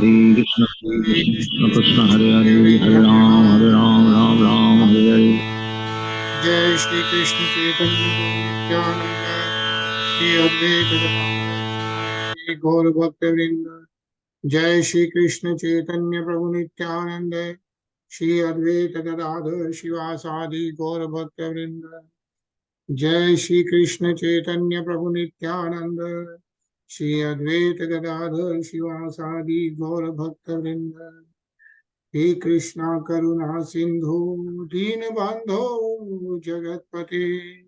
Krishna Krishna Hare Hare, Hare Ram, Ram Ram, Hare Hare. Jai Shri Krishna Chaitanya Nityananda Shri Advaita Gadadhara Shri Gaura Bhakta Vrinda. Jai Shri Krishna Chaitanya Prabhu Nityananda Shri Advaita Gadadhara Shivasadi Gaura Bhakta Vrinda. Jai Shri Krishna Chaitanya Prabhu Nityananda Shri Advaita Gadadhara Shivasadi Gaura Bhakta Vrinda. He Krishna Karuna Sindhu Deenabandho Jagatpate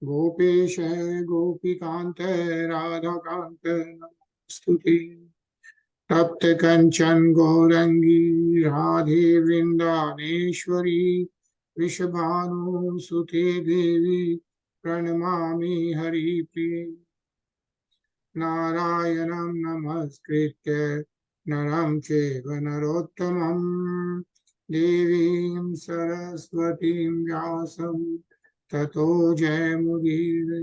Gopesh Gopikante Radhakante Namastuti Tapte Kanchan Gaurangi Radhe Vrindaneshwari Vrishabhanu Sute Devi Pranamami Hari Priya Narayanam Namaskritya Naram Cheva Narottamam Devim Saraswatim Vyasam Tato Jayamudire.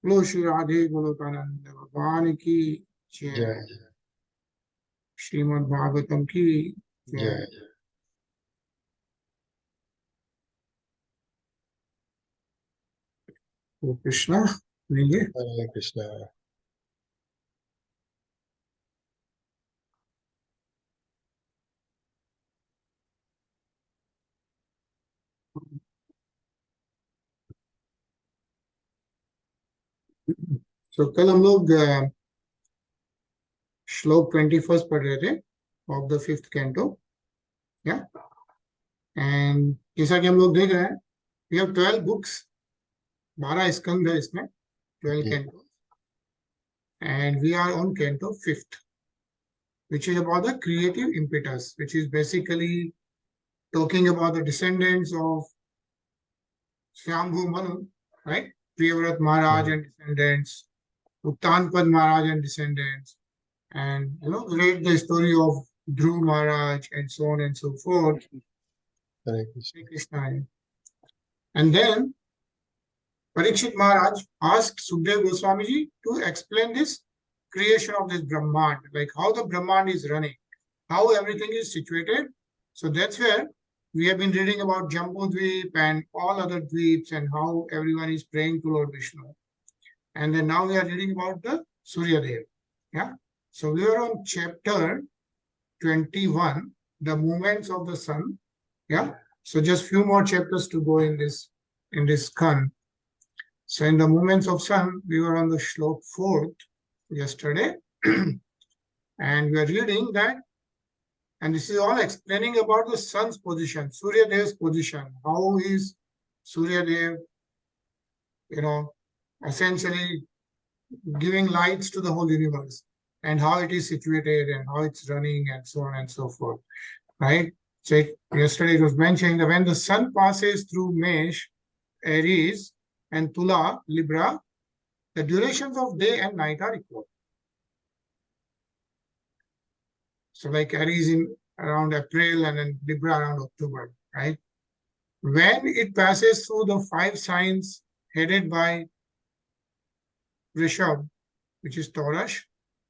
Lo Shri Radhe Golokananda Bhagwan ki Jai. Srimad Bhagavatam ki Jai. O Krishna, Hare Krishna. So कल हम लोग श्लोक 21 पढ़ रहे थे of the 5th canto. Yeah. And जैसा कि हम लोग देख रहे हैं, we have 12 books, 12 स्कंद है इसमें, 12 cantos, and we are on canto 5th, which is about the creative impetus, which is basically talking about the descendants of Swambhu Manu, right? Priyavrat Maharaj and descendants, Uttanpad Maharaj and descendants, and read the story of Dhruv Maharaj and so on and so forth. Hare Krishna. And then Parikshit Maharaj asked Sukdev Goswami ji to explain this creation of this Brahmand, like how the Brahmand is running, how everything is situated. So that's where we have been reading about Jambu Dweep and all other dweeps and how everyone is praying to Lord Vishnu. And then now we are reading about the Surya Dev. Yeah. So we are on chapter 21, the movements of the sun. Yeah. So just few more chapters to go in this scan. So in the movements of sun, we were on the shlok 4th yesterday. And we are reading that, and this is all explaining about the sun's position, Surya Dev's position. How is Surya Dev, essentially giving lights to the whole universe, and how it is situated and how it's running and so on and so forth, right? So yesterday it was mentioning that when the sun passes through Mesh, Aries, and Tula, Libra, the durations of day and night are equal. So like Aries in around April and then Libra around October, right? When it passes through the 5 signs headed by Rishabh, which is Taurus,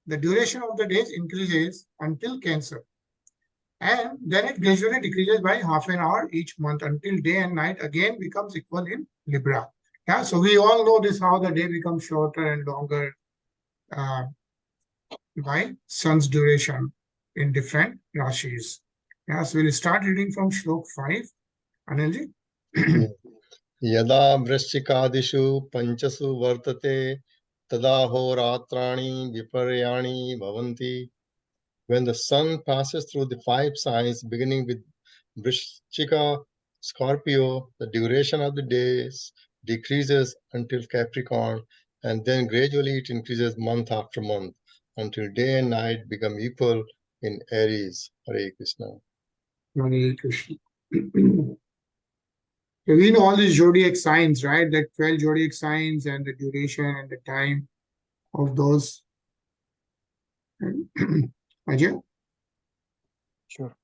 the duration of the days increases until Cancer. And then it gradually decreases by half an hour each month until day and night again becomes equal in Libra. Yeah, so we all know this, how the day becomes shorter and longer by sun's duration in different rashis. Yeah, so we'll start reading from Shlok 5. Anilji? Yada vrishchikadishu panchasu vartate tada horatrani viparyani bhavanti. When the sun passes through the 5 signs, beginning with Vrishchika, Scorpio, the duration of the days decreases until Capricorn, and then gradually it increases month after month until day and night become equal in Aries. Hare Krishna. Hare Krishna. So we know all these zodiac signs, right? That 12 zodiac signs and the duration and the time of those. Ajay? Sure.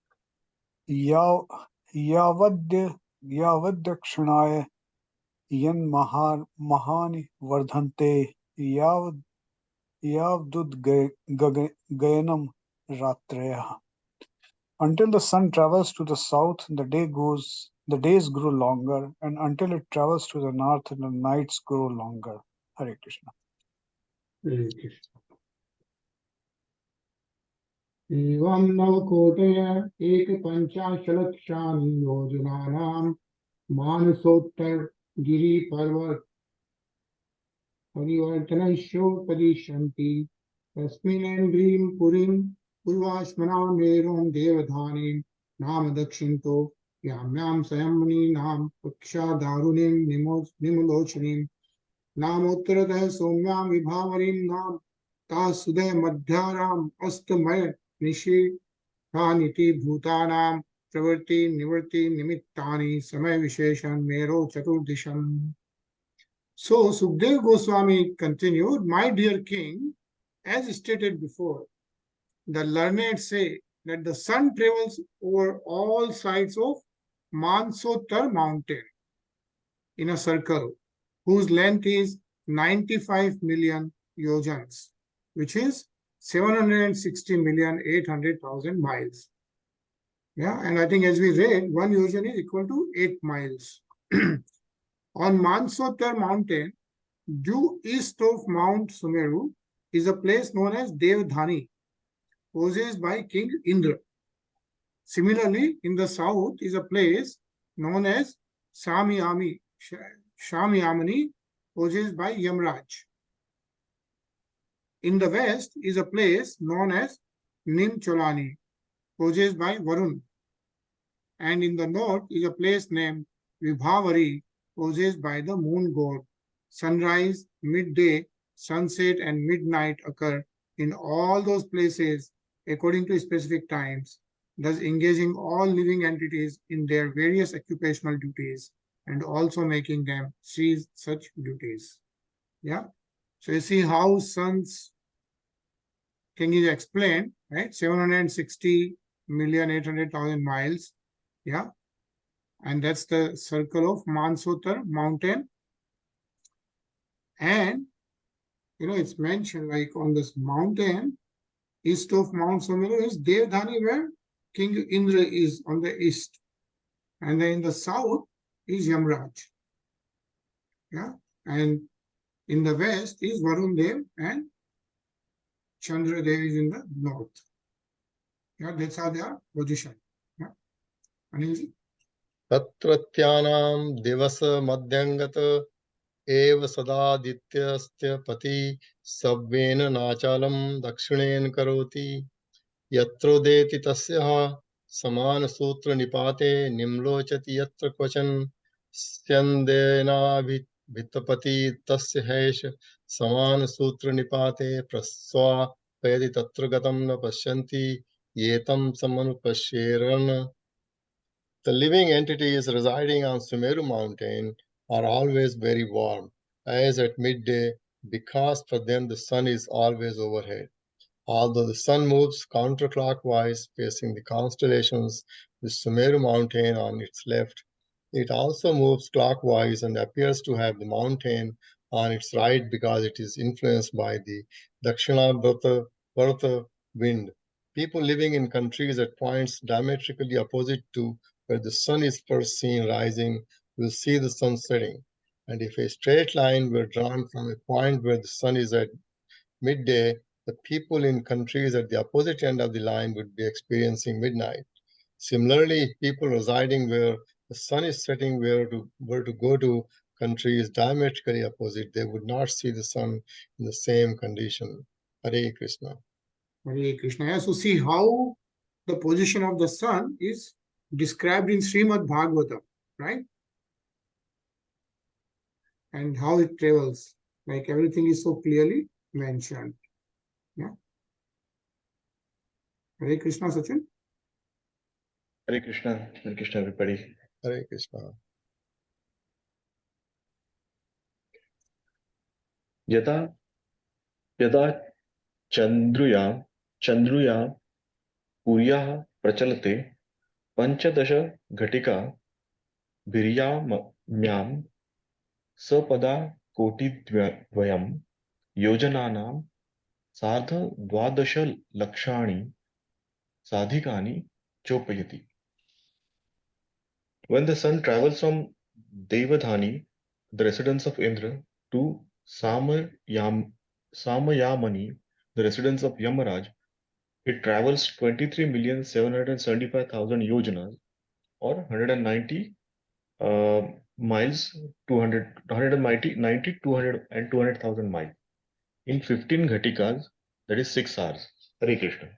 Yavadakshanaye yan mahani vardhante yavdud gayanam Ratreha. Until the sun travels to the south, the days grow longer, and until it travels to the north, the nights grow longer. Hare Krishna. Hare Krishna. एवं नवकोटय एकपञ्चाशलक्षानि योजनानां मानसोत्तर गिरिपर्वत परिवर्तनैश्योपदिशन्ति तस्मिन्नेन्द्रिं पुरीं पूर्वाश्मनां मेरुं देवधानीं नाम दक्षिणतो याम्यां संयमनीनां कक्षादारुणीं निमलोचनीं नामोत्तरतः सौम्यां विभावरीं नाम तासुदय मध्याराम अस्तमय निशीथानिति भूतानां प्रवृत्ति निवृत्ति निमित्तानि समय विशेषण मेरो चतुर्दिशम. So Sukdev Goswami continued, my dear king, as stated before, the learned say that the sun travels over all sides of Mansotar mountain in a circle whose length is 95 million yojans, which is 760,800,000 miles. Yeah, and I think as we read, one yojan is equal to 8 miles. On Mansotar mountain, due east of Mount Sumeru, is a place known as Devdhani, possessed by King Indra. Similarly, in the south is a place known as Shamyamani, possessed by Yamraj. In the west is a place known as Nimcholani, possessed by Varun. And in the north is a place named Vibhavari, possessed by the moon god. Sunrise, midday, sunset, and midnight occur in all those places according to specific times, thus engaging all living entities in their various occupational duties and also making them cease such duties. Yeah. So you see how sun's king is explained, right? 760,800,000 miles. Yeah. And that's the circle of Mansotar mountain. And, it's mentioned like on this mountain, east of Mount Sumeru is Devdhani, where King Indra is on the east. And then in the south is Yamraj. Yeah. And in the west is Varun Dev and Chandra Dev is in the north. Yeah, that's how they are positioned. Yeah. Anilji? तत्रत्यानां दिवस मध्यंगत एव सदादित्यस्य पति सव्येन नाचालं दक्षिणेन करोति यत्रोदेति तस्यः समानसूत्रनिपाते निम्लोचति यत्र क्वचन स्यन्देनाभितपति तस्य हैष समानसूत्रनिपाते प्रस्वापयति तत्र गतं न पश्यन्ति येतं समनुपश्येरन्. The living entities residing on Sumeru mountain are always very warm, as at midday, because for them the sun is always overhead. Although the sun moves counterclockwise, facing the constellations with Sumeru mountain on its left, it also moves clockwise and appears to have the mountain on its right because it is influenced by the Dakshinabharata wind. People living in countries at points diametrically opposite to where the sun is first seen rising will see the sun setting. And if a straight line were drawn from a point where the sun is at midday, the people in countries at the opposite end of the line would be experiencing midnight. Similarly, people residing where the sun is setting were to go to countries diametrically opposite, they would not see the sun in the same condition. Hare Krishna. Hare Krishna. Yeah, so see how the position of the sun is described in Srimad Bhagavatam, right? And how it travels, like everything is so clearly mentioned. Yeah. Hare Krishna, Sachin. Hare Krishna everybody. Hare Krishna. यदा यदा चन्द्रुया पुर्याः प्रचलते पंचदश घटिका भिर्याम्यां सपदा कोटिद्वयं योजनानां सार्धद्वादशलक्षाणि Sadhikani Chopayati. When the sun travels from Devadhani, the residence of Indra, to Samayamani, the residence of Yamaraj, it travels 23,775,000 yojanas, or 190 miles, 200,000 miles in 15 ghatikas, that is 6 hours. Hare Krishna.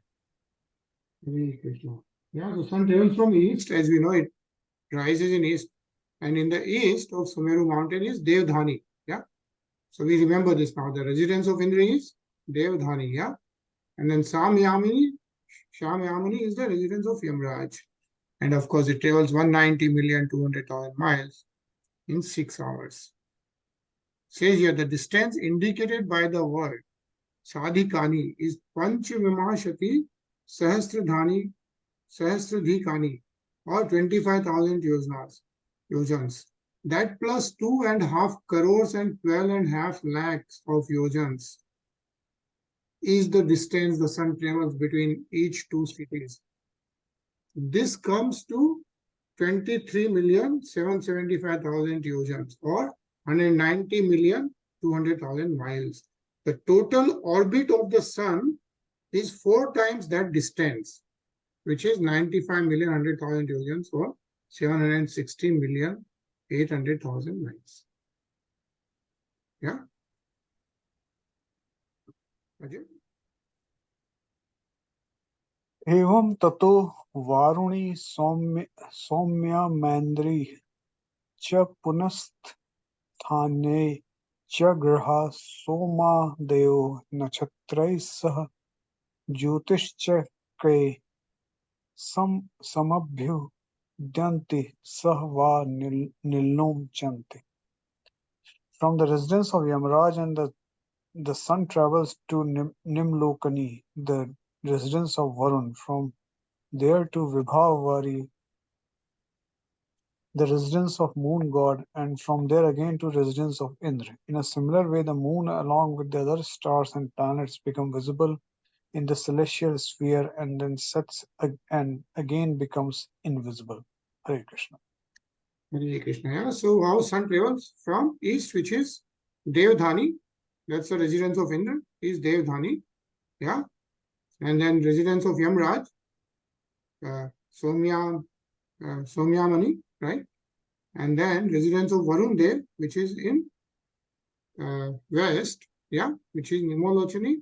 Hare Krishna. Yeah, the sun travels from east, as we know it rises in east, and in the east of Sumeru mountain is Devdhani. Yeah, so we remember this now. The residence of Indra is Devdhani. Yeah, and then Samyamini is the residence of Yamraj, and of course it travels 190,200,000 miles in 6 hours. Says here the distance indicated by the word Sadhikani is Panchvimashati Sahasradhikani, or 25,000 yojans. That plus 2.5 crores and 12.5 lakhs of yojans is the distance the sun travels between each two cities. This comes to 23,775,000 yojans, or 190,200,000 miles. The total orbit of the sun is 4 times that distance, which is 95,100,000 yojans, or 716,800,000 miles. Yeah. Ajay? एवं ततो वारुणी सौम्यामेन्द्री च पुनस्स्थाने च गृहा सोमादयो नक्षत्रैः सह ज्योतिश्चक्रे समभ्युद्यन्ति सह वा निलोचन्ति. From the residence of Yamaraj and the sun travels to Nimlokani, the residence of Varun. From there to Vibhavari, the residence of moon god, and from there again to residence of Indra. In a similar way, the moon along with the other stars and planets become visible in the celestial sphere and then sets and again becomes invisible. Hare Krishna. Hare Krishna. Yeah. So our sun travels from east, which is Devdhani. That's the residence of Indra, is Devdhani. Yeah. And then residence of Yamraj, Somyamani, right? And then residence of Varun Dev, which is in west, yeah, which is Nimolochani.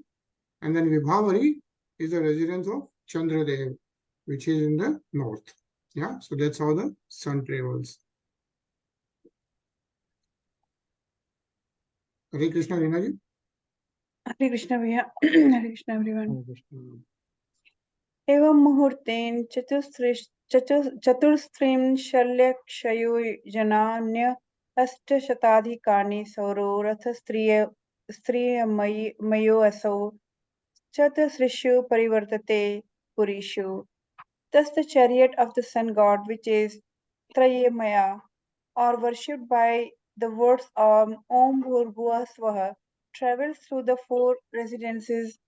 And then Vibhavari is the residence of Chandradev, which is in the north. Yeah, so that's how the sun travels. Hare Krishna, Rinaji. Hare Krishna, Hare Krishna, everyone. एवं मुहूर्तेन चतुस्त्रिंशल्लक्षयोजनान्य अष्टशताधिकानि sorrow रथस्त्रियमयो असौ चतुसृषु परिवर्तते पुरीषु. Thus the chariot of the sun god, which is Trayamaya, or worshipped by the words of Om Bhurbhuva Swaha, travels through the 4 residences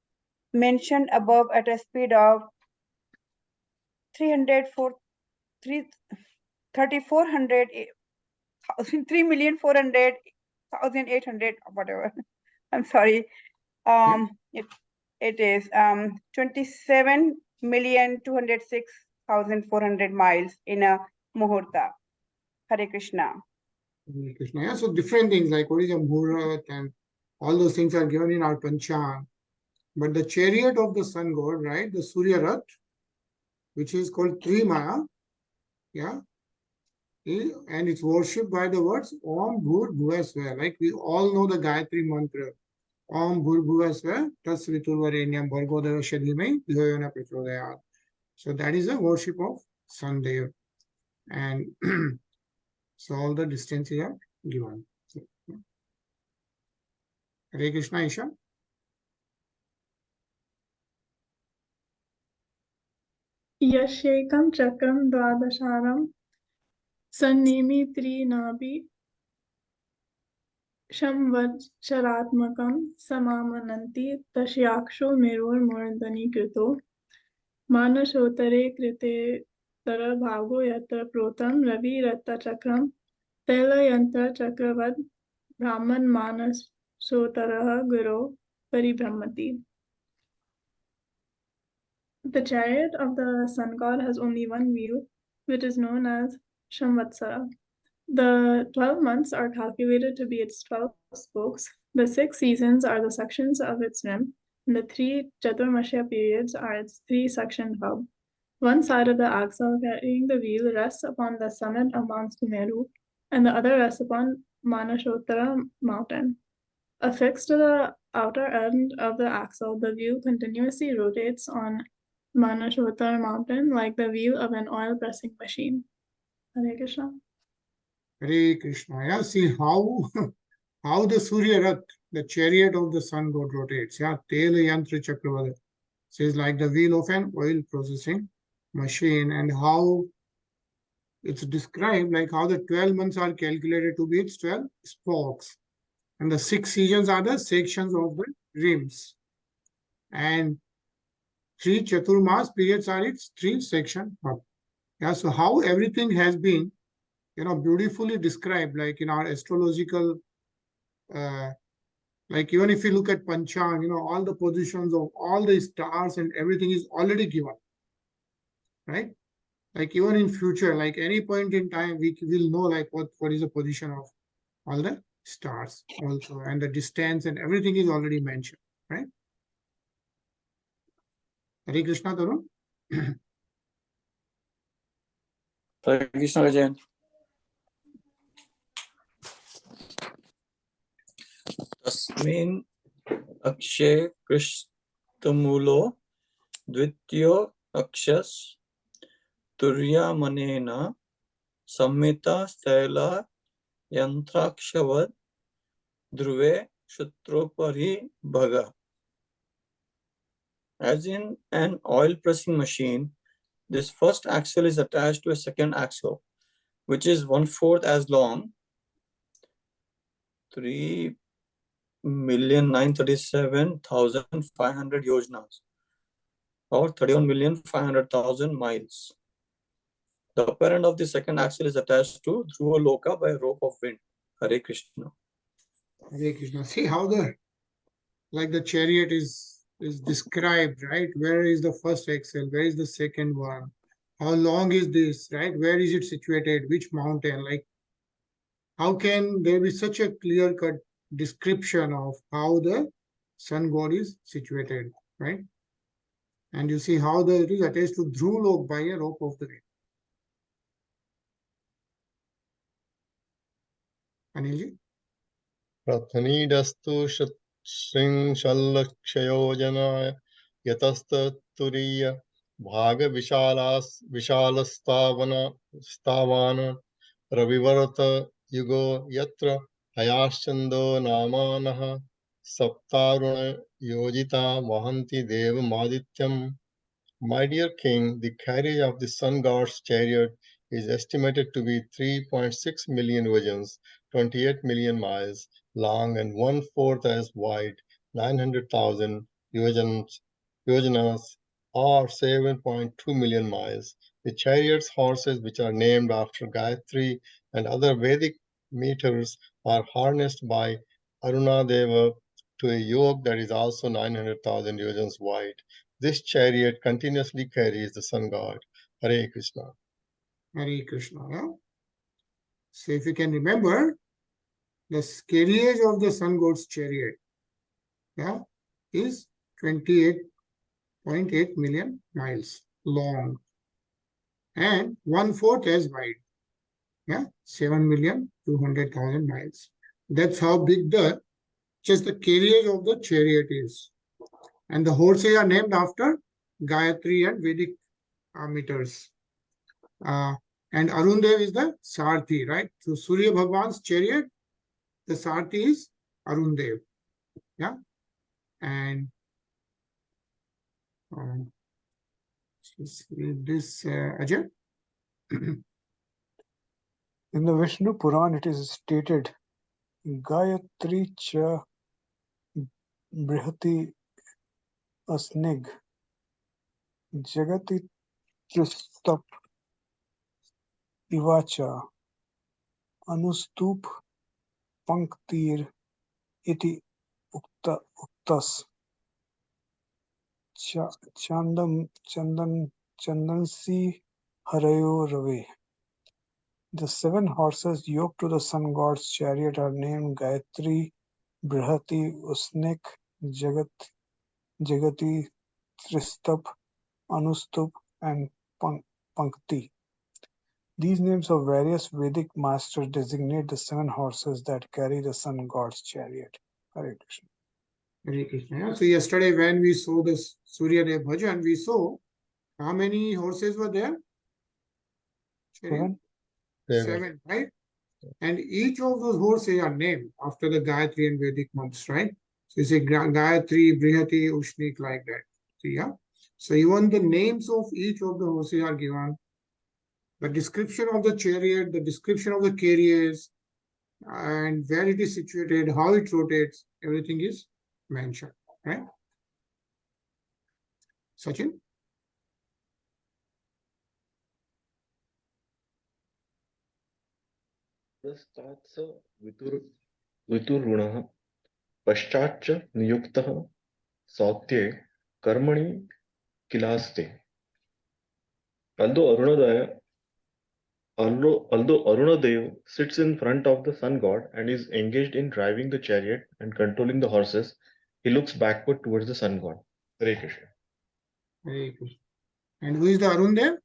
mentioned above at a speed of 3,400,800, whatever. I'm sorry. It is 27,206,400 miles in a muhurta. Hare Krishna. Hare Krishna. Yeah, so different things like what is a muhurat and all those things are given in our Panchang. But the chariot of the sun god, right, the Surya Rath, which is called Trimaya, yeah, and it's worshipped by the words Om Bhur Bhuva Swa. Like we all know the Gayatri mantra. Om Bhur Bhuva Swa, Tasriturvarenyam Bhargodeva Shadhimai Dhyayana Prachodayat. So that is a worship of Sunday. And so all the distances are given. Hare Krishna, Isha. यशेकं चक्रं द्वादशारं सन्निमित्रिणापि संवत्सरात्मकं समामनन्ति तस्याक्षो मेरोर्मर्दनीकृतो Manashotare krite tara bhago yatra protam ravi ratta chakram tela yantra chakravad brahman manas sotaraha guru paribhrahmati. The chariot of the sun god has only one wheel, which is known as Shamvatsara. The 12 months are calculated to be its 12 spokes. The 6 seasons are the sections of its rim, and the 3 Chaturmasya periods are its 3-sectioned hub. One side of the axle carrying the wheel rests upon the summit of Mount Sumeru, and the other rests upon Manashottara mountain. Affixed to the outer end of the axle, the wheel continuously rotates on Manashottara mountain like the wheel of an oil pressing machine. Hare Krishna. Hare Krishna. Yeah, see how how the Surya Rath, the chariot of the sun god, rotates. Yeah, Tela Yantra Chakravada says like the wheel of an oil processing machine, and how it's described like how the 12 months are calculated to be its 12 spokes, and the 6 seasons are the sections of the rims, and 3 Chaturmas periods are its 3-section hub. Yeah, so how everything has been, beautifully described, like in our astrological, like even if you look at Panchang, all the positions of all the stars and everything is already given, right? Like even in future, like any point in time, we will know like what is the position of all the stars also, and the distance and everything is already mentioned, right? Hare Krishna, Tarun. Hare Krishna Rajan. Tasmin Akshay Krishtamulo Dvityo Akshas Turya Manena Samhita Stela Yantrakshavad Dhruve Shatropari Bhaga. As in an oil pressing machine, this first axle is attached to a second axle, which is 1/4 as long, 3,937,500 yojanas, or 31,500,000 miles. The upper end of the second axle is attached to Dhruva Loka by a rope of wind. Hare Krishna. Hare Krishna. See how the chariot is described, right? Where is the first axle? Where is the second one? How long is this, right? Where is it situated? Which mountain? Like, how can there be such a clear-cut description of how the sun god is situated, right? And you see how it is attached to Dhruva by a rope of the wind. Anilji? Prathanīdastu shriṅṣallakṣayojana yatasturiya bhaga vishalastāvana ravivarata yugo yatra hayaschando namanaha saptaruna yojita vahanti devamadityam. My dear king, the carriage of the sun god's chariot is estimated to be 3.6 million yojans, 28 million miles long, and 1/4 as wide, 900,000 yojanas, or 7.2 million miles. The chariot's horses, which are named after Gayatri and other Vedic meters, are harnessed by Arunadeva to a yoke that is also 900,000 yojans wide. This chariot continuously carries the sun god. Hare Krishna. Hare Krishna. Yeah? So if you can remember, the carriage of the sun god's chariot, yeah, is 28.8 million miles long and 1/4 as wide. Yeah, 7,200,000 miles. That's how big just the carriage of the chariot is. And the horses are named after Gayatri and Vedic meters. And Arundev is the Sarthi, right? So Surya Bhagwan's chariot, the Sarthi is Arundev. Yeah. And just read this, Ajay. In the Vishnu Puran, it is stated, Gayatri cha brihati asnig. Jagati Tristap Ivacha Anustup Panktir Iti Uktas Chandansi Harayo Rave. The 7 horses yoked to the sun god's chariot are named Gayatri, Brihati, Usnik, Jagati, Tristap, Anustup, and Pankti. These names of various Vedic masters designate the 7 horses that carry the sun god's chariot. Hare Krishna. Hare Krishna. Yeah. So yesterday when we saw this Surya Dev Bhajan, we saw how many horses were there? 7. 7, right? And each of those horses are named after the Gayatri and Vedic months, right? So you say Gayatri, Brihati, Ushnik, like that. So yeah. So even the names of each of the horses are given. The description of the chariot, the description of the carriers, and where it is situated, how it rotates, everything is mentioned, right? Sachin? तस्तात्स वितुर्गुणः पश्चाच्च नियुक्तः सौत्ये कर्मणि किलास्ते. Although Arunadev sits in front of the sun god and is engaged in driving the chariot and controlling the horses, he looks backward towards the sun god. Hare Krishna. Hare Krishna. And who is the Arun Dev?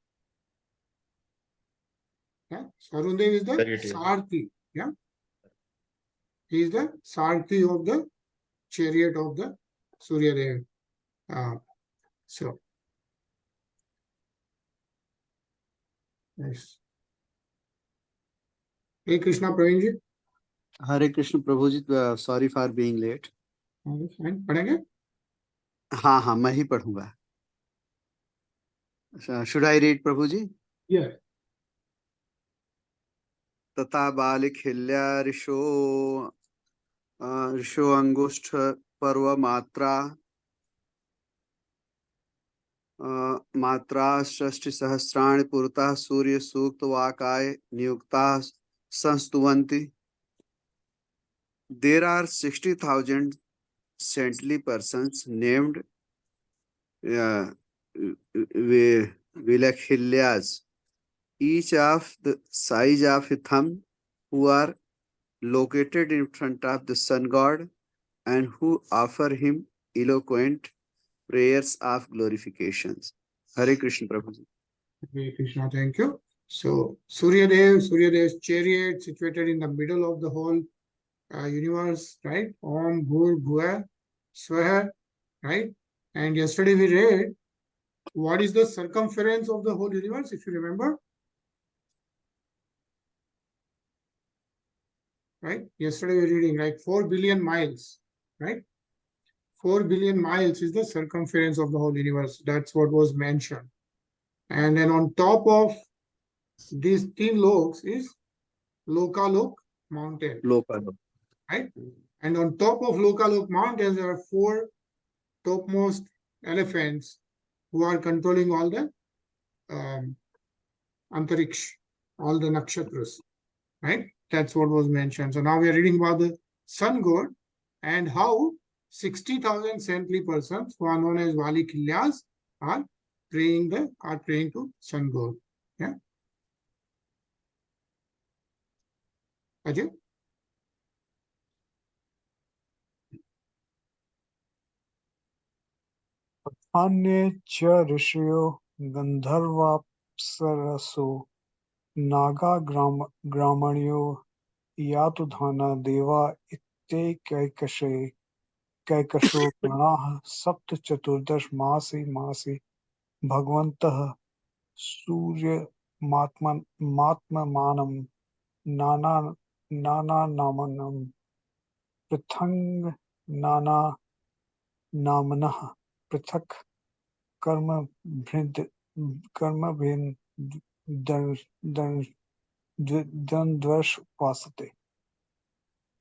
Yeah. So Arun Dev is the Charioteer. Sarthi. Yeah. He is the Sarthi of the chariot of the Surya Dev. So, nice. Hey Krishna Praveen ji. Hare Krishna Prabhuji, sorry for being late. Fine. पढ़ेंगे? हाँ मैं ही पढ़ूंगा. Should I read Prabhuji? Yeah. तथा बालिखिल्या ऋषो अंगुष्ठ पर्व मात्रा षष्टि सहस्राणि पुरतः सूर्य सूक्त वाकाय नियुक्ता संस्तुवन्ति. There are 60,000 saintly persons named Vilakhilyas, each of the size of a thumb, who are located in front of the sun god and who offer him eloquent prayers of glorifications. Hare Krishna Prabhuji. Hare Krishna, thank you. So Suryadev's chariot situated in the middle of the whole universe, right? Om Bhur Bhuva Swaha, right? And yesterday we read what is the circumference of the whole universe, if you remember. Right? Yesterday we were reading like 4 billion miles, right? 4 billion miles is the circumference of the whole universe. That's what was mentioned. And then on top of these 3 loks is Lokalok mountain. Lokalok. Right? And on top of Lokalok mountains, there are 4 topmost elephants who are controlling all the Antariksh, all the nakshatras. Right? That's what was mentioned. So now we are reading about the sun god and how 60,000 saintly persons who are known as Vali Kilyas are praying to sun god. Yeah. Ajay? Anye ch rishyo gandharvapsaraso naga gramanyo yatudhana deva itte kaikasho pranah sapt chaturdash masi bhagavantah surya matmanam nana namanam prithang nana namanah prithak karma bhin dandvash pasate.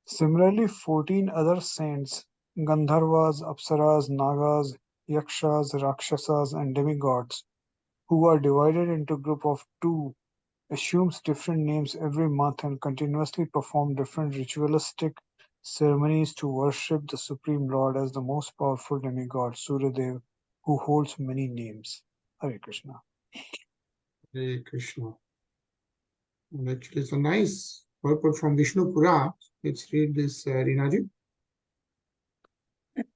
Similarly, 14 other saints, Gandharvas, Apsaras, Nagas, yakshas, rakshasas, and demigods, who are divided into group of two, assumes different names every month and continuously perform different ritualistic ceremonies to worship the Supreme Lord as the most powerful demigod, Suryadev, who holds many names. Hare Krishna. Hare Krishna. And actually, it's a nice purport from Vishnu Purana. Let's read this, Rinaji.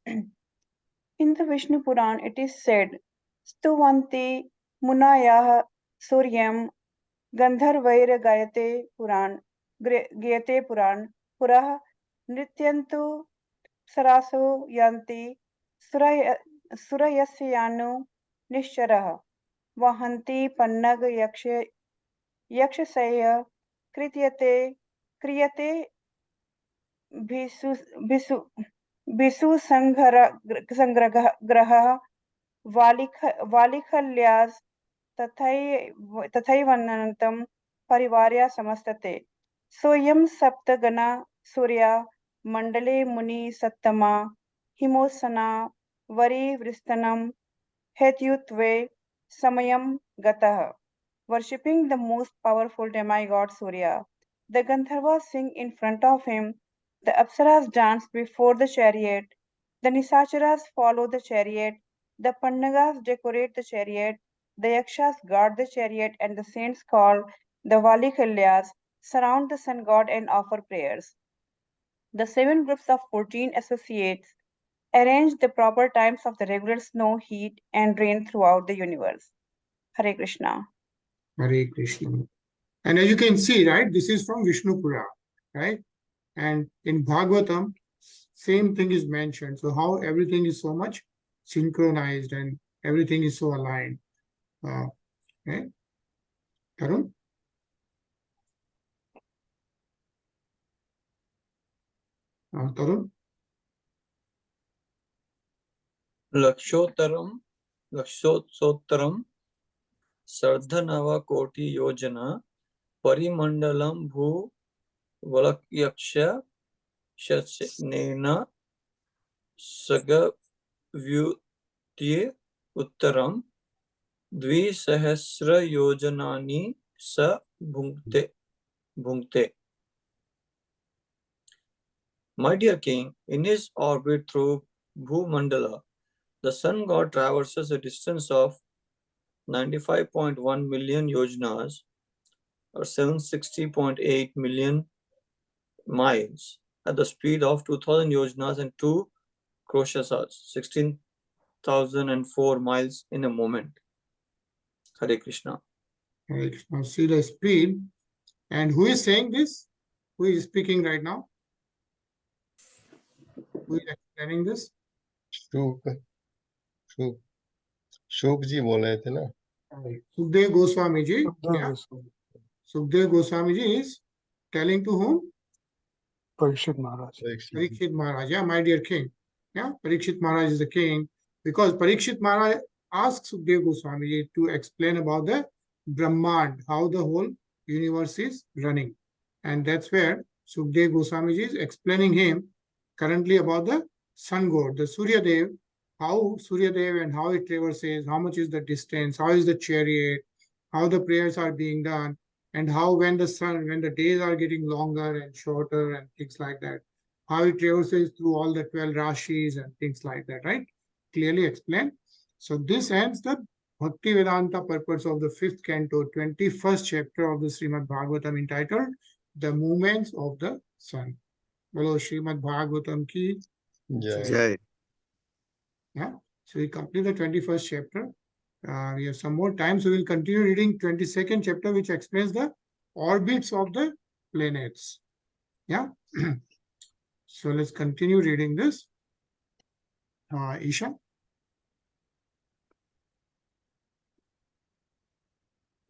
In the Vishnu Puran, it is said, Stuvanti Munayah Suryam Gandharvair Gayate Puran Purah Nrityantu Saraso Yanti Surayasyanu Nishcharaha Vahanti Pannag Yakshasaya Kriyate Bisu संग्रहः वालिखल्यास् तथैवन्नन्तं परिवार्य समस्तते सोऽयं सप्तगणा सूर्या मण्डले मुनिसत्तमा हिमोत्सना वरिवृस्तनं हेत्युत्वे समयं गतः. Worshipping the most powerful demigod Surya, the Gandharvas sing in front of him, the Apsaras dance before the chariot, the Nisacharas follow the chariot, the Pannagas decorate the chariot, the Yakshas guard the chariot, and the saints called the Valikalyas surround the sun god and offer prayers. The 7 groups of 14 associates arrange the proper times of the regular snow, heat, and rain throughout the universe. Hare Krishna. Hare Krishna. And as you can see, right, this is from Vishnu Purana, right? And in Bhagavatam, same thing is mentioned. So how everything is so much synchronized and everything is so aligned. Right? Tarun? Tarun? Lakshotsaram Sardhanava Yojana Parimandalam Bhu Valakyaksha Shasnena Sagavyutye Uttaram Dvisahasra Yojanani Sa Bhunkte. My dear king, in his orbit through Bhumandala, the sun god traverses a distance of 95.1 million yojanas or 760.8 million miles at the speed of 2000 yojanas and 2 kroshasas, 16,004 miles in a moment. Hare Krishna. Hare Krishna. See the speed. And who is saying this? Who is speaking right now? Who is explaining this? शुक जी बोल रहे थे ना. Sukhdev Goswami ji. Sukhdev Yeah. Goswami. Sukhdev Goswami ji is telling to whom? Parikshit Maharaj. Parikshit Maharaj. Yeah, my dear king. Yeah, Parikshit Maharaj is the king because Parikshit Maharaj asked Sukhdev Goswami ji to explain about the Brahmand, how the whole universe is running. And that's where Sukhdev Goswami ji is explaining him currently about the sun god, the Surya Dev, how Surya Dev and how it traverses, how much is the distance, how is the chariot, how the prayers are being done, and how when the days are getting longer and shorter and things like that, how it traverses through all the 12 Rashis and things like that, right? Clearly explained. So this ends the Bhakti Vedanta purpose of the 5th canto, 21st chapter of the Srimad Bhagavatam entitled The Movements of the Sun. Hello, Srimad Bhagavatam ki Jai. Jai. Yeah. So we complete the 21st chapter. We have some more time, so we'll continue reading 22nd chapter, which explains the orbits of the planets. Yeah. So let's continue reading this. Isha.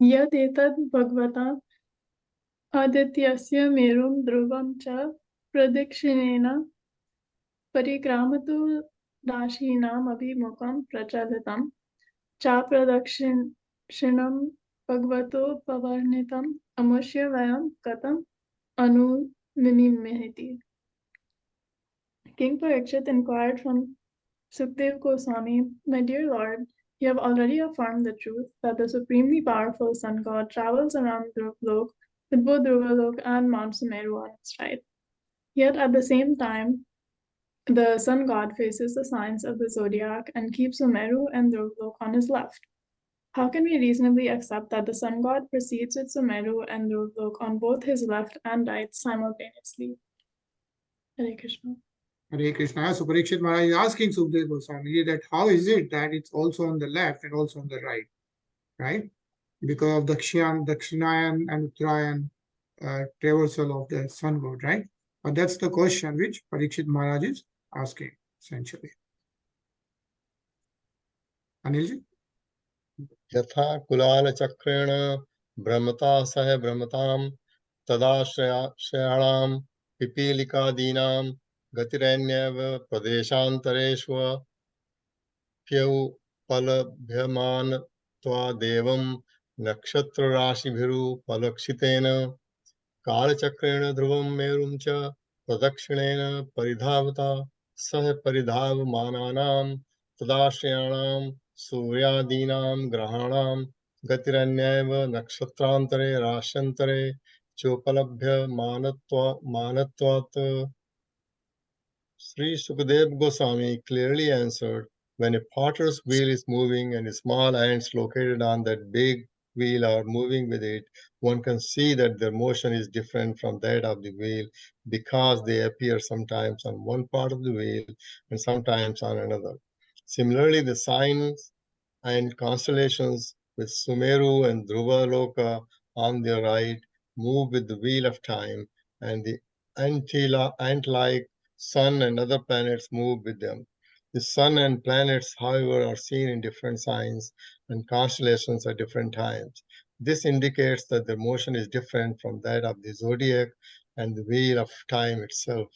यदेतद् भगवता आदित्यस्य मेरुं ध्रुवं च प्रदक्षिणेन परिक्रामतु राशीनाम् अभिमुखं प्रचलितं चाप्रदक्षिणं भगवतो पवर्णितम् अमुष्य वयं कथम् अनुमिमीमहि. King Parikshit inquired from Sukdev Goswami, my dear Lord, you have already affirmed the truth that the supremely powerful sun god travels around Dhruvalok with both Dhruvalok and Mount Sumeru on its right. Yet at the same time, the sun god faces the signs of the zodiac and keeps Sumeru and Dhruvalok on his left. How can we reasonably accept that the sun god proceeds with Sumeru and Dhruvalok on both his left and right simultaneously? Hare Krishna. Hare Krishna. So Parikshit Maharaj is asking Sukdev Goswami that how is it that it's also on the left and also on the right, right? Because of Dakshinayan and Uttarayan traversal of the sun god, right? But that's the question which Parikshit Maharaj is asking, essentially. Anilji? यथा कुलालचक्रेण भ्रमता सह भ्रमतां तदाश्रयाणां पिपीलिकादीनां गतिरन्येव प्रदेशान्तरेष्वप्यौपलभ्यमानत्वादेवं नक्षत्रराशिभिरुपलक्षितेन कालचक्रेण ध्रुवं मेरुं च प्रदक्षिणेन परिधावता सह परिधावमानानां तदाश्रयाणां सूर्यादीनां ग्रहाणां गतिरन्यैव नक्षत्रान्तरे राश्यन्तरे चोपलभ्यमानत्वात्. Sri Sukadeva Goswami clearly answered, when a potter's wheel is moving and small ants located on that big wheel are moving with it, one can see that their motion is different from that of the wheel because they appear sometimes on one part of the wheel and sometimes on another. Similarly, the signs and constellations with Sumeru and Dhruva Loka on their right move with the wheel of time, and the ant-like sun and other planets move with them. The sun and planets, however, are seen in different signs and constellations at different times. This indicates that their motion is different from that of the zodiac and the wheel of time itself.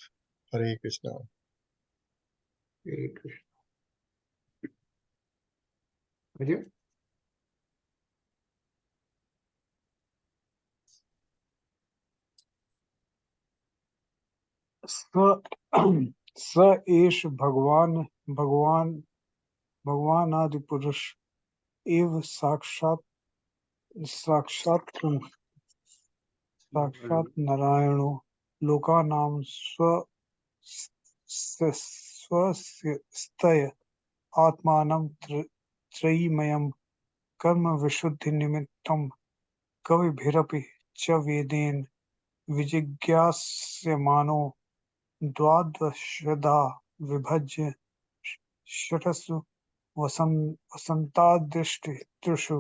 Hare Krishna. Hare Krishna. Ajay? स एष भगवानादिपुरुष एव साक्षात् नारायणो लोकानां स्वस्य आत्मानं त्रयीमयं कर्म विशुद्धि निमित्तं कविभिरपि च वेदेन विजिज्ञास्यमानो द्वादशधा विभज्य षट्सु वसन्तादिष्टिषु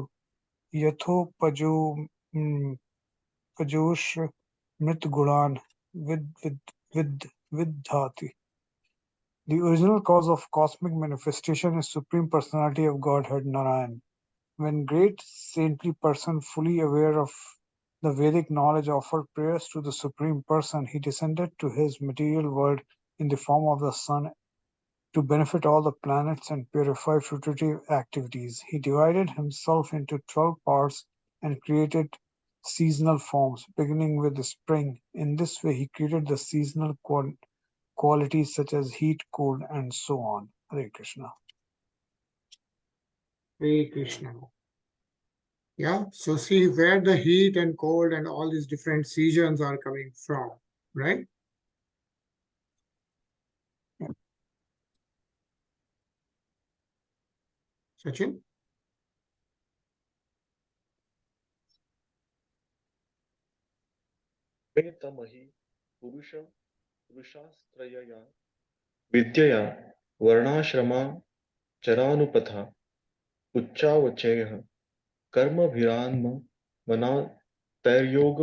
यथोपजुषमृतगुणान् विदधाति. The original cause of cosmic manifestation is Supreme Personality of Godhead Narayan. When great saintly person, fully aware of the Vedic knowledge, offered prayers to the Supreme Person, he descended to his material world in the form of the sun to benefit all the planets and purify fruitive activities. He divided himself into 12 parts and created seasonal forms, beginning with the spring. In this way, he created the seasonal qualities such as heat, cold, and so on. Hare Krishna. Hare Krishna. Yeah, so see where the heat and cold and all these different seasons are coming from, right? Sachin? तमहि पुरुषास्त्रयया विद्यया वर्णाश्रमा चरानुपथा उच्चावचयः कर्मभिरान्मनातैर्योग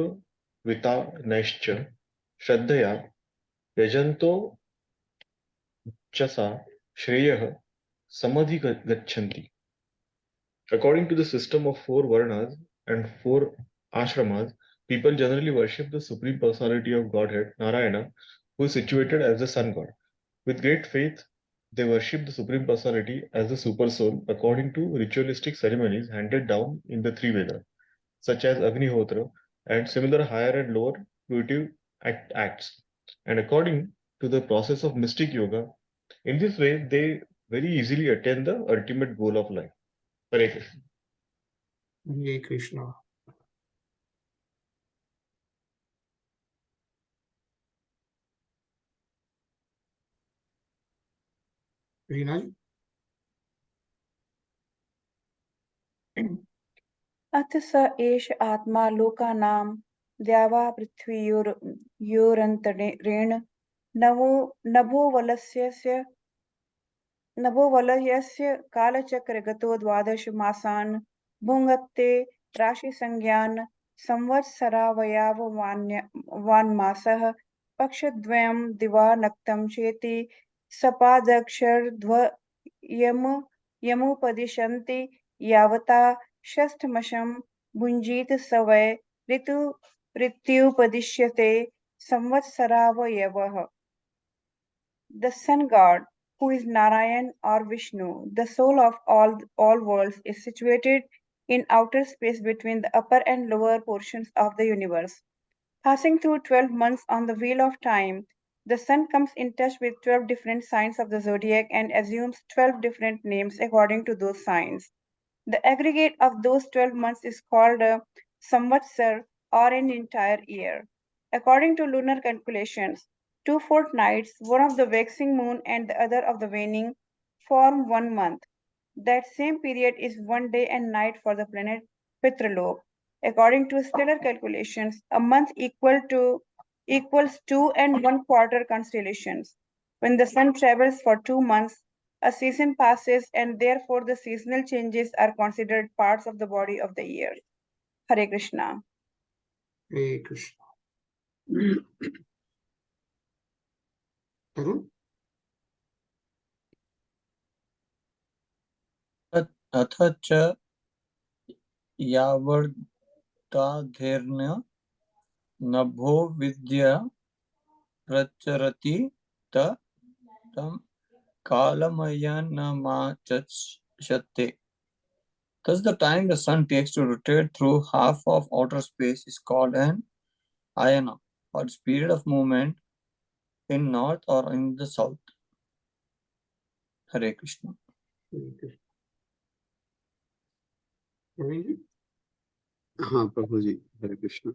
वितानैश्च श्रद्धया यजन्तो चसा श्रेयः samadhi-gachanti. According to the system of 4 varnas and 4 ashramas, people generally worship the Supreme Personality of Godhead, Narayana, who is situated as the Sun God. With great faith, they worship the Supreme Personality as the Super Soul according to ritualistic ceremonies handed down in the 3 Vedas, such as Agnihotra and similar higher and lower fruitive acts. And according to the process of mystic yoga, in this way, they very easily attain the ultimate goal of life. Hare Krishna. Hare Krishna. Reena ji? अथ स एष आत्मा लोकानां द्यावा पृथ्वीयोरन्तरेण नभोवलयस्य कालचक्रगतो 12 मासान् भुङ्क्ते राशिसंज्ञान् संवत्सरावयाववान्मासः पक्षद्वयं दिवा नक्तं चेति सपादक्षरद्वयमुपदिशन्ति यावता षष्ठमशं भुञ्जीत स वै ऋत्युपदिश्यते संवत्सरावयवः. The sun god, who is Narayan or Vishnu, the soul of all worlds, is situated in outer space between the upper and lower portions of the universe. Passing through 12 months on the wheel of time, the sun comes in touch with 12 different signs of the zodiac and assumes 12 different names according to those signs. The aggregate of those 12 months is called a samvatsar, or an entire year. According to lunar calculations, 2 fortnights, one of the waxing moon and the other of the waning, form 1 month. That same period is 1 day and night for the planet Pitraloka. According to stellar calculations, a month equals 2¼ constellations. When the sun travels for 2 months, a season passes, and therefore the seasonal changes are considered parts of the body of the year. Hare Krishna. Hare Krishna. Tarun? अथ च यावदाधेर्न नभो विद्या प्रचरति तं कालमयनमाचक्षते. Thus the time the sun takes to rotate through half of outer space is called an ayana, or its period of movement in north or in the south. Hare Krishna. Hare Krishna. Praveen ji? हाँ प्रभु जी, हरे कृष्ण।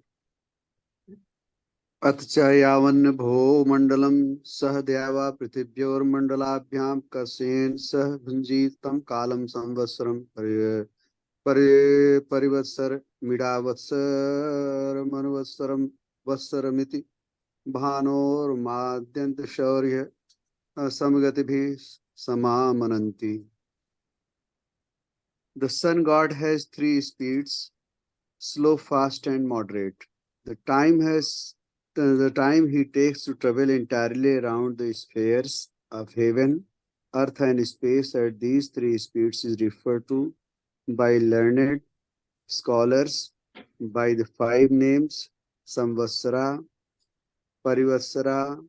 अथ च यावन्न भो मंडलम सह देवा पृथिव्योर्मंडलाभ्याम कसेन सह भुंजीतं कालम संवत्सरम परिवत्सर मिडावत्सर मनवत्सरम वत्सरमिति भानोर्माद्यंत शौर्य समगतिभिः समामनन्ति. The sun god has 3 speeds: slow, fast, and moderate. The time he takes to travel entirely around the spheres of heaven, earth, and space at these 3 speeds is referred to by learned scholars by the 5 names: Samvatsara, Parivatsara,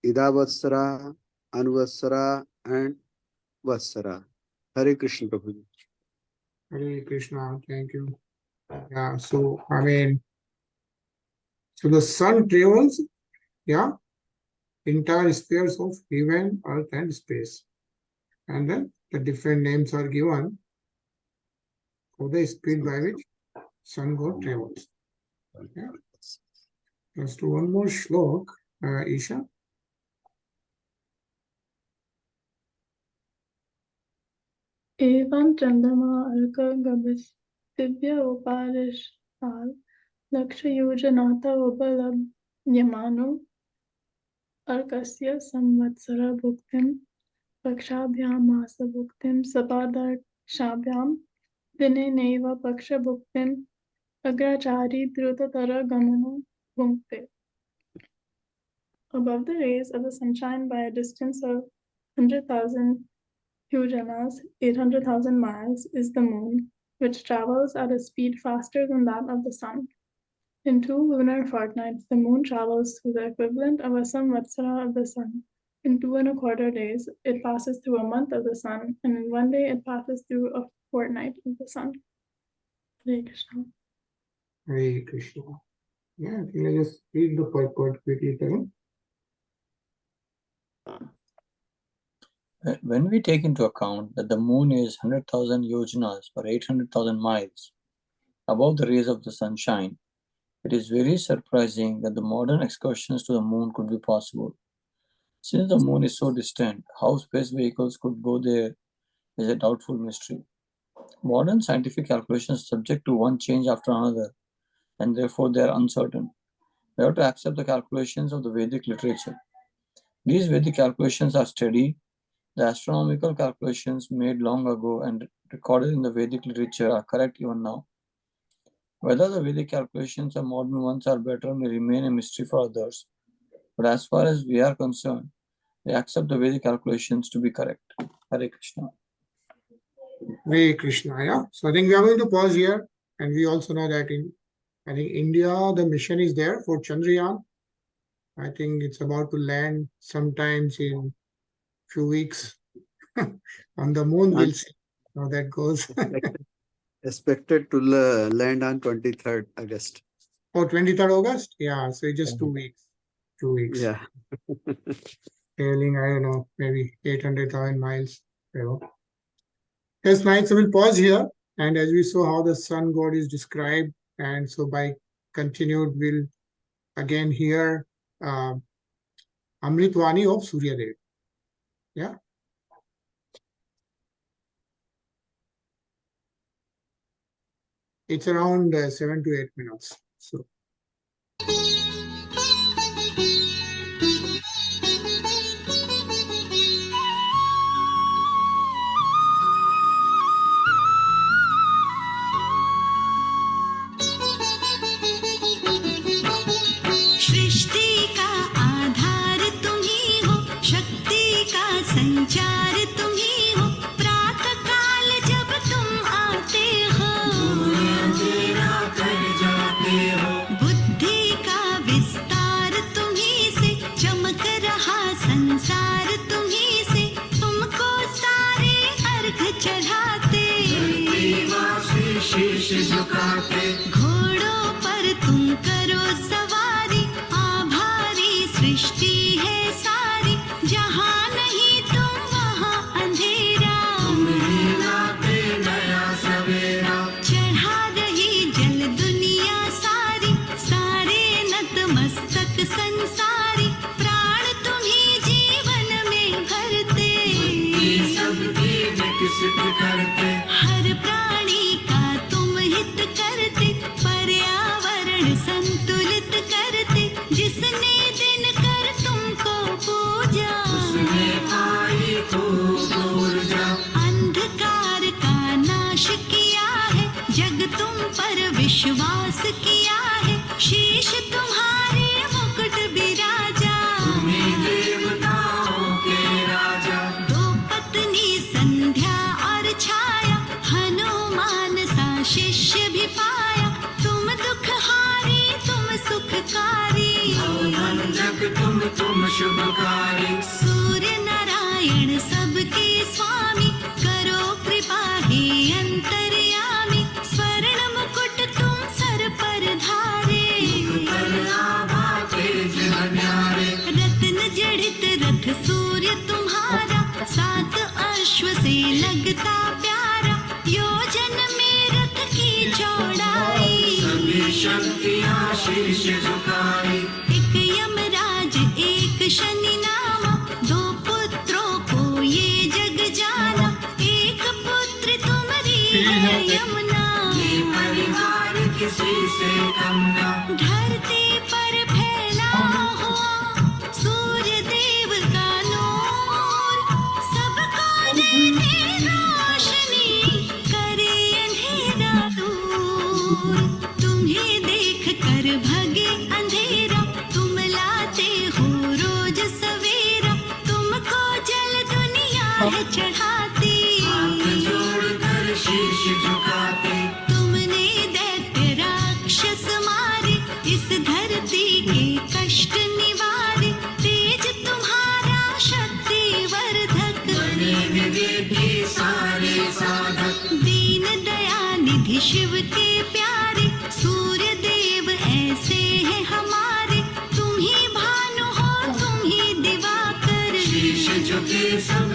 Idavatsara, Anuvatsara, and Vatsara. Hare Krishna Prabhuji. Hare Krishna. Thank you. Yeah, so so the sun travels, entire spheres of heaven, earth, and space. And then the different names are given for the speed by which sun god travels. Okay. Let's do one more shlok, Isha. एवं चंद्रमा अर्क गभस दिव्य उपारिष्टाल लक्षयोजनाथ उपलभ्यमानो अर्कस्य संवत्सर भुक्तिं पक्षाभ्यां मास भुक्तिं सपादशाभ्यां दिनेनैव पक्ष भुक्तिं अग्राचारी द्रुततर गमनो भुङ्क्ते. Above the rays of the sunshine by a distance of 100,000 yojanas, 800,000 miles, is the moon, which travels at a speed faster than that of the sun. In 2 lunar fortnights, the moon travels through the equivalent of a samvatsara of the sun. In 2¼ days, it passes through a month of the sun, and in 1 day, it passes through a fortnight of the sun. Hare Krishna. Hare Krishna. Yeah, can I just read the purport quickly, Tarun? When we take into account that the moon is 100,000 yojanas or 800,000 miles above the rays of the sunshine, it is very surprising that the modern excursions to the moon could be possible. Since the moon is so distant, how space vehicles could go there is a doubtful mystery. Modern scientific calculations are subject to one change after another, and therefore they are uncertain. We have to accept the calculations of the Vedic literature. These Vedic calculations are steady. The astronomical calculations made long ago and recorded in the Vedic literature are correct even now. Whether the Vedic calculations or modern ones are better may remain a mystery for others. But as far as we are concerned, we accept the Vedic calculations to be correct. Hare Krishna. Hare Krishna, yeah. So I think we are going to pause here, and we also know that in India, the mission is there for Chandrayaan. I think it's about to land sometimes in few weeks on the moon. We'll see how that goes. Expected to land on 23rd August. Oh, 23rd August? Yeah, so just 2 weeks. 2 weeks. Yeah. Sailing, I don't know, maybe 800,000 miles. That's nice. So we'll pause here. And as we saw how the sun god is described, and so by continued, we'll again hear Amritvani of Surya Dev. Yeah. It's around 7 to 8 minutes. So. संचार तुम्ही हो, प्रातः काल जब तुम आते हो, अंधेरा कर जाते हो, बुद्धि का विस्तार तुम्ही से, चमक रहा संसार तुम्ही से, तुमको सारे अर्घ चढ़ाते, शीश झुकाते, घोड़ों पर तुम करो सवारी, आभारी सृष्टि है सारी, जहाँ संसारी, प्राण तुम्ही जीवन में भरते, सबकी विकसित करते, हर प्राणी का तुम हित करते, पर्यावरण संतुलित करते, जिसने दिन कर तुमको पूजा, उसने पाई खूब ऊर्जा, अंधकार का नाश किया है, जग तुम पर विश्वास किया है, शीश तुम्हारे विराजा, तुम्हीं देवताओं के राजा, दो पत्नी संध्या और छाया, हनुमान सा शिष्य भी पाया, तुम दुखहारी तुम सुखकारी, तुम शुभकारी, सूर्य नारायण सबके स्वामी, करो कृपा हे अंतर्यामी, स्वर्ण मुकुट तुम सर पर धारे, रत्न जड़ित रथ सूर्य तुम्हारा, सात अश्व से लगता प्यारा, योजन में रथ की चौड़ाई, सभी शक्तियां शीश झुकाई, एक यमराज एक शनि नामा, दो पुत्रों को ये जग जाना, एक पुत्र तुम्हारी है यमुना, ये परिवार किसी से कम ना, धरती पर फैला हुआ सूर्य देव का नूर, सबको देने रोशनी, करे अंधेरा दूर, तुम्हें देख कर भगे अंधेरा, तुम लाते हो रोज सवेरा, तुमको जल दुनिया है चढ़ाती, हाथ जोड़कर शीश झुकाते, तुमने दैत्य राक्षस मारे, इस धरती के कष्ट निवारे, तेज तुम्हारा शक्ति वर्धक, बने विवेकी सारे साधक, दीन दया निधि शिव के प्यारे, सूर्य देव ऐसे हैं हमारे, तुम ही भानु हो तुम ही दिवाकर, शीश झुके सब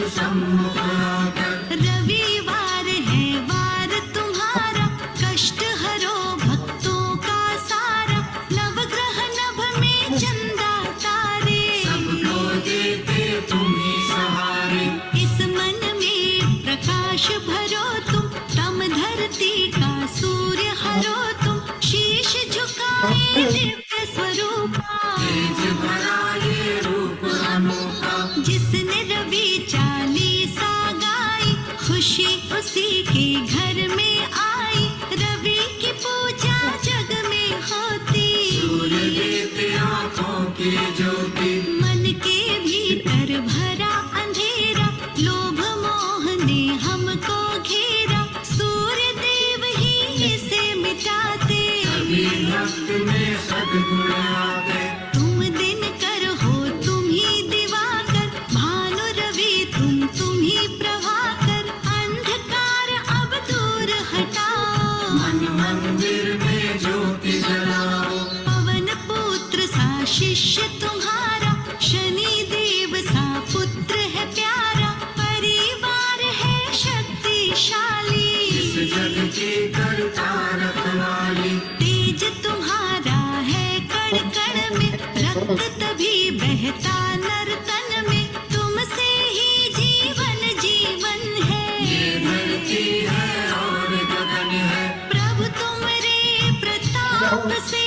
धरती का सूर्य हरो तुम, शीश झुकाए दिव्य स्वरूपा। तेज भरा ये रूप अनोखा, जिसने रवि चालीसा गाई, खुशी उसी के घर में आई। रवि की पूजा जग में होती, सूर्य देते आँखों की ज्योति। मन के भीतर भरा अंधेरा, लोभ मोह ने हमको घेरा। सूर्य देव ही इसे मिटाते, सभी भक्त में सद्गुण आते। तुम दिन कर हो तुम ही दिवाकर, भानु रवि तुम ही प्रभाकर। अंधकार अब दूर हटाओ, मन मंदिर में ज्योति जलाओ। पवन पुत्र सा शिष्य तुम्हारा, शनि देव सा पुत्र है प्यारा। परिवार है शक्तिशाली, इस जग की करता रखवाली। तेज तुम्हारा है कण कण में, रक्त तभी बहता नर तन में। तुमसे ही जीवन जीवन है, ये धरती है और गगन है। प्रभु तुम्हारे प्रताप से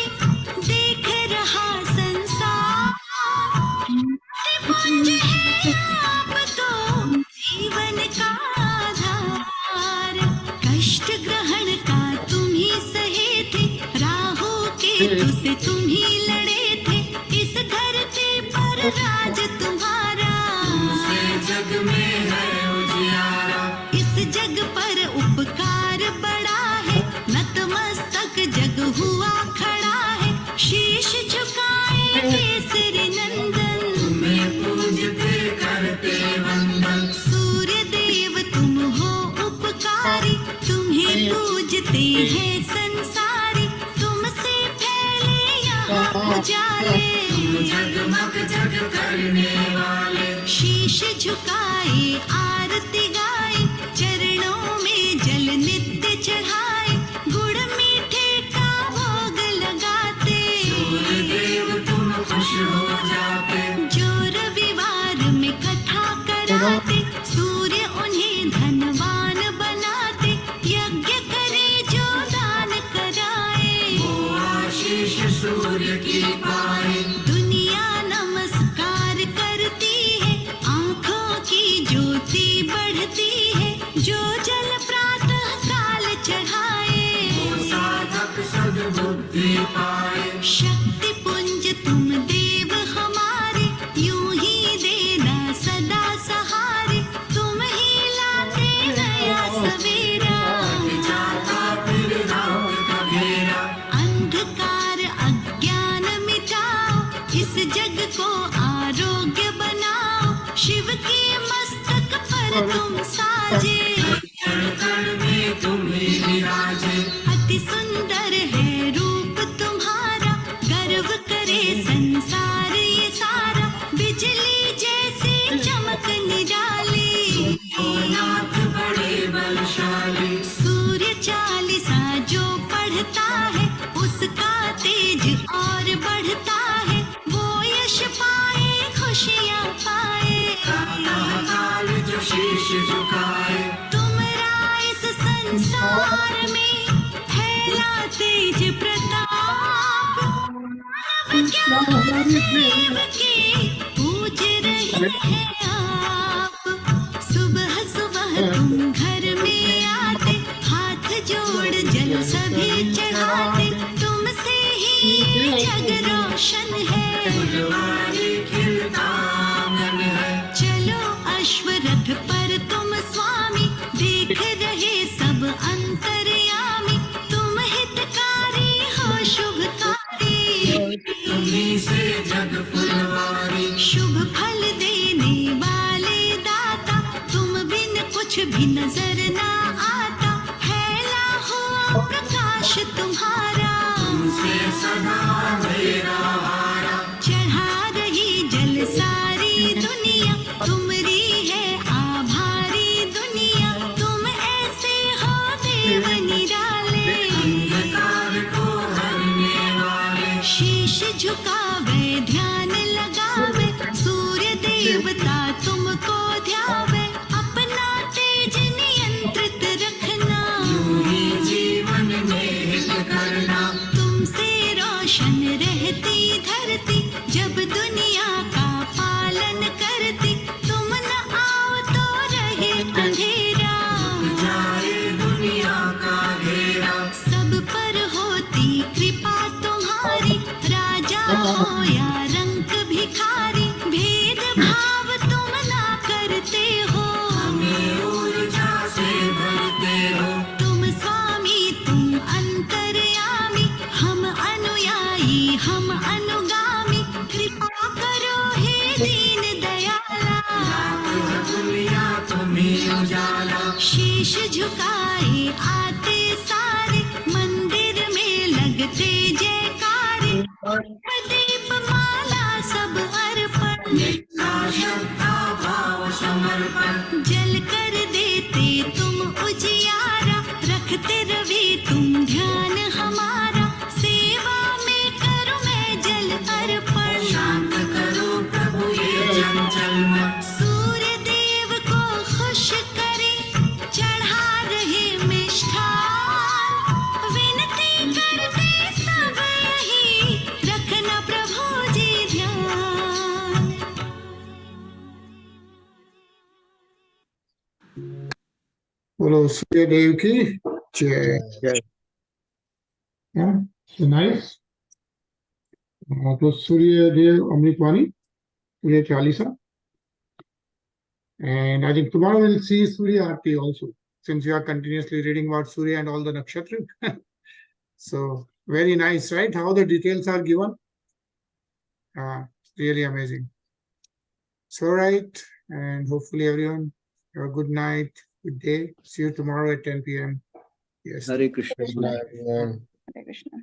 देख रहा संसार, पुंज है आप तो जीवन का आधार। कष्ट ग्रहण का तुम ही सहे थे, राहु केतु से तुम ही लड़े थे। इस धरती पर राज तुम्हारा, तुमसे जग में है उजियारा। इस जग पर उपकार बड़ा है, नतमस्तक जग हुआ खड़ा है। शीश झुकाए केसरी नंदन, तुम्हें पूजते करते वंदन। सूर्य देव तुम हो उपकारी, तुम्हें पूजते हैं संसारी। तुमसे फैले यहाँ उजाले, तुम जगमग जग करने वाले। शीश झुकाए आरती गाए, चरणों में जल नित्य चढ़ाए। गुड़ मीठे का भोग लगाते, सूर्य देव तुम खुश हो जाते। जो रविवार में कथा कराते, सूर्य उन्हें धनवान बनाते। यज्ञ करे जो दान कराए, वो आशीष सूर्य की पाए। दुनिया नमस्कार करती है, आँखों की ज्योति बढ़ती है। जो जल प्रातः काल चढ़ाए, वो साधक सद्बुद्धि पाए। शक्ति पुंज तुम देव हमारे, यूं ही देना सदा सहारे। तुम ही लाते नया सवेरा, जाता फिर रात का घेरा। अंधकार अज्ञान मिटाओ, इस जग को आरोग्य बनाओ। शिव के मस्तक पर तुम साजे, कण कण में तुम ही विराजे। अति सुंदर है रूप तुम्हारा, गर्व करे संसार ये सारा। बिजली जैसी चमक निराली, नाथ बड़े बलशाली। सूर्य चालीसा जो पढ़ता है, उसका तेज और बढ़ता है। वो यश पाए खुशियाँ पाए, काल जो शीश झुकाए। तुमरा इस संसार में फैला तेज प्रताप। मानव ज्ञान देव के पूज रहे हैं आप। सुबह सुबह तुम घर में आते, हाथ जोड़ जल सभी चढ़ाते। तुमसे ही जग रोशन है, फुलवारी खिलता आंगन है। चलो अश्वरथ पर तुम स्वामी, देख रहे सब अंतर्यामी। तुम हितकारी हो शुभकारी, तुम्हीं से जग फुलवारी। शुभ फल देने वाले दाता, तुम बिन कुछ भी नजर ना आता। फैला हुआ प्रकाश तुम्हारा, तुमसे सदा मेरा हारा। चढ़ा रही जल सारी दुनिया, तुमरी है आभारी दुनिया। तुम ऐसे हो देव निराले, अंधकार को हरने वाले। शीश झुकावे ध्यान लगावे, सूर्य देवता तुमको ध्यावे। अपना तेज नियंत्रित रखना, यूं ही दीप माला सब अर्पण जल कर देते तुम उजियारा रखते रवि तुम ध्यान हमारा सेवा में करूं मैं जल अर्पण शांत करो प्रभु ये चंचल मन सूर्य देव को खुश करे चढ़ा रहे मिष्ठान विनती करते सब यही रखना प्रभु जी ध्यान। बोलो सूर्य देव की जय। Jai. Yeah, so nice. तो सूर्य देव अमृतवाणी Surya Chalisa. And I think tomorrow we'll see Surya Aarti also, since you are continuously reading about Surya and all the nakshatra. So very nice, right? How the details are given. Really amazing. So right, and hopefully everyone have a good night, good day. See you tomorrow at 10 p.m. Yes. Hare Krishna. Krishna, everyone. Hare Krishna.